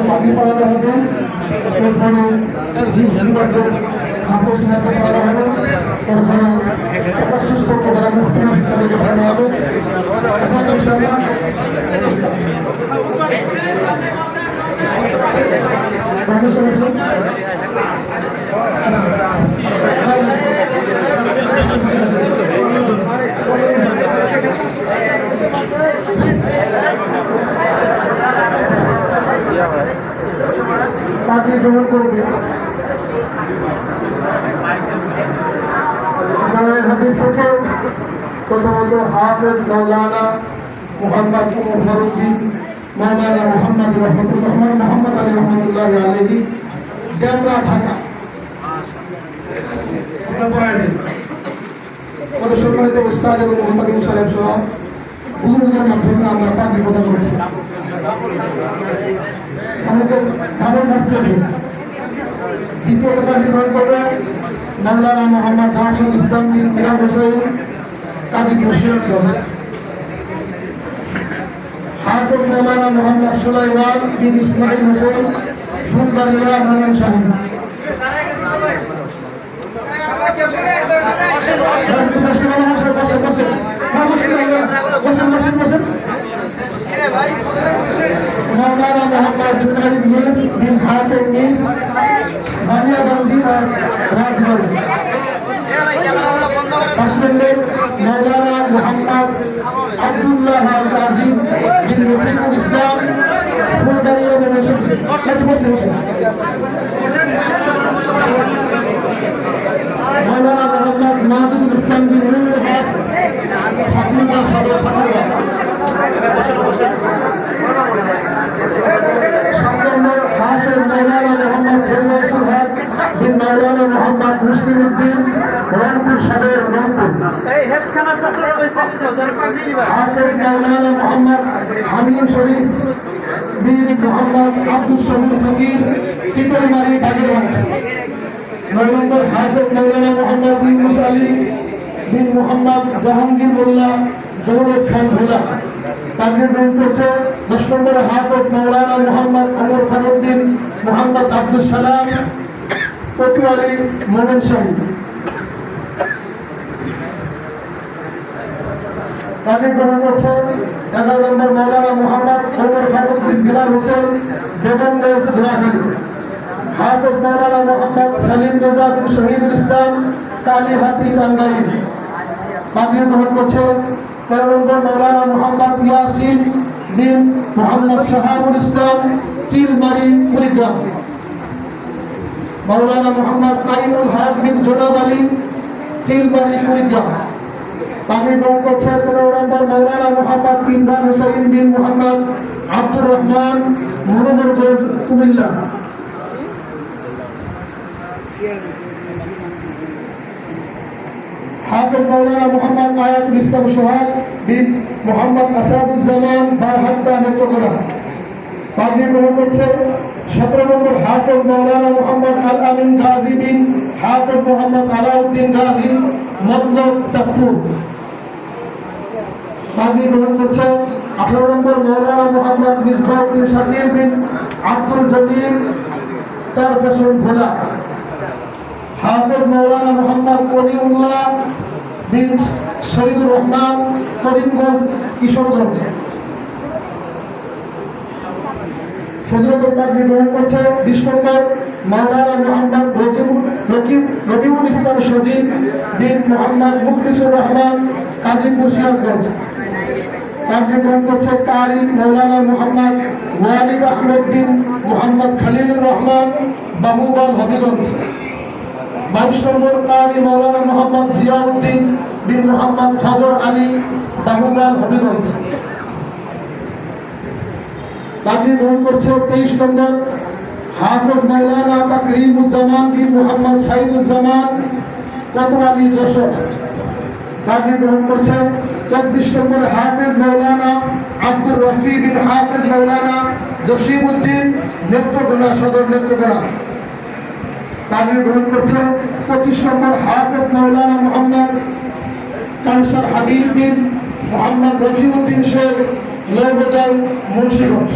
পাখি পালানো হবে, এরপরে জিপসিবাদের খাদ্য স্নাত করা হবে, এরপরে সুস্থ যারা মুক্তি তাদেরকে পাঠানো হবে। তাকে গ্রহণ করবে হাদিস থেকে প্রথমত হাফেজ মাওলানা মুহাম্মদ উমর ফারুকী, মাওলানা মুহাম্মদ রহমতুল্লাহ মোহাম্মদ আলী রহমতুল্লাহ আলাইহি, ডেমরা, ঢাকা। আমাদের সম্মানিত উস্তাদ এবং মোহাম্মদ সাহেব সহ বুজুর্গদের মাধ্যমে আমরা পাখি প্রদান করছি। দ্বিতীয় পাখি গ্রহণ করবে মাওলানা মোহাম্মদ হাশিম ইসলাম বিন মিরাজ হোসেন, কাজী মুর্শিদাবাদ। হাফেজ মাওলানা মোহাম্মদ সুলাইমান বিন ইসমাইল হোসেন, ফুলবাড়িয়া, ময়মনসিংহ। मौलाना मोहम्मद जुनैद मीर बिन हातिम मीर, बालियाबंदी और राजगंज। मौलाना मोहम्मद अब्दुल्लाह अल काजी बिन रफीकुल इस्लाम, फुलबाड़िया, मौलाना मोहम्मद नाजुल इस्लाम बिन नूर हक, ठाकुरगा सदर, ठाकुरगा। हाफिज मौलाना मोहम्मद फिरदौसुल हक बिन मौलाना मोहम्मद मुस्लिम उद्दीन, रंगपुर सदर, रंगपुर। हाफिज मौलाना मोहम्मद हमीम शरीफ बिन मोहम्मद अब्दुल शहीद फकीर, चितलमारी, बागेरहाट। 9 নম্বর हाफिज मौलाना मोहम्मद यूनुस अली बिन मोहम्मद जहांगीर मोल्ला, दौलत खान, भोला। তাকে গ্রহণ করছে 10 নম্বরে হাফেজ মাওলানা মোহাম্মদ ওমর ফারুদ্দিন মোহাম্মদ আব্দুল সালাম, পটুয়ালি, ময়মনসিংহ। তাকে গ্রহণ করছে 11 নম্বর মাওলানা মোহাম্মদ ওমর ফারুদ্দিন বিলাল হোসেন, বেগমগঞ্জ, নোয়াখালী। হাফেজ মাওলানা মোহাম্মদ সালিম রেজা বিন শহীদুল ইসলাম, কালীহাতি, টাঙ্গাইল। তাকে গ্রহণ করছে 13 নম্বর মৌলানা মোহাম্মদ ইয়াসিন বিন মোহাম্মদ শাহাবুল ইসলাম, চিলমারি, কুড়িগ্রাম। মৌলানা মোহাম্মদ আইনুল হক বিন জোনাব আলী, চিলমারি, কুড়িগ্রাম। তাকে গ্রহণ করছে 15 নম্বর মৌলানা মোহাম্মদ ইমরান হুসাইন বিন মোহাম্মদ আব্দুর রহমান, মনোহরগঞ্জ, কুমিল্লা। हाफिज मौलाना मोहम्मद आयातुल इस्लाम सोहाग बिन मोहम्मद আসাদুজ্জামান, বারহাট্টা, নেত্রকোনা। তাকে গ্রহণ করছে 17 নম্বর হাফেজ মৌলানা মোহাম্মদ আল আমিন গাজী বিন হাফেজ মোহাম্মদ আলাউদ্দিন গাজী, মতলব, চাঁদপুর। তাকে গ্রহণ করছে 18 নম্বর মৌলানা মোহাম্মদ মিসবাউদ্দিন শাকিল বিন আব্দুল জলিল, চারফেশন, ভোলা। হাফেজ মৌলানা মোহাম্মদ কলিউল্লাহ বিন শহীদুর রহমান, করিমগঞ্জ, কিশোরগঞ্জ। ফজলতুল পাখি গ্রহণ করছে 20 নম্বর মৌলানা মোহাম্মদ রবিউল ইসলাম সজীব বিন মোহাম্মদ মুখলিসুর রহমান, গাজীপুর, সিরাজগঞ্জ। তাকে গ্রহণ করছে কারি মৌলানা মোহাম্মদ ওয়ালিদ আহমেদ বিন মোহাম্মদ খলিলুর রহমান, বাহুবল, হবিগঞ্জ। 22 নম্বর কারি মৌলানা মোহাম্মদ জিয়াউদ্দিন বিন মোহাম্মদ ফজর আলী, বাহুবল, হবিগঞ্জ। তাকে গ্রহণ করছে 23 নম্বর হাফেজ মৌলানা তাকরিমুজ্জামান বিন মোহাম্মদ সাইদুজ্জামান, কোতোয়ালি, যশোর। তাকে গ্রহণ করছে 24 নম্বর হাফেজ মৌলানা আব্দুর রফি বিন হাফেজ মৌলানা জসিমউদ্দিন, নেত্রকোনা সদর, নেত্রকোনা। তাকে গ্রহণ করছে 25 নম্বর হাফেজ মৌলানা মোহাম্মদ কাউসার হাবিব বিন মোহাম্মদ রফিউদ্দিন শেখ, নিয়ারবাজার মুন্সিগঞ্জ।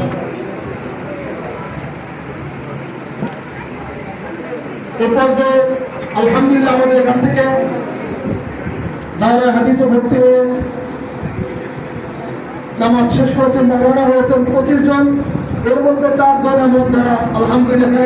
এ পর্যায়ে আলহামদুলিল্লাহ আমাদের এখান থেকে দাওরায়ে হাদিসে ভর্তি হয়ে জামাত শেষ করেছেন বা রওনা হয়েছেন 25 জন, এর মধ্যে 4 জন এমন যারা আলহামদুলিল্লাহ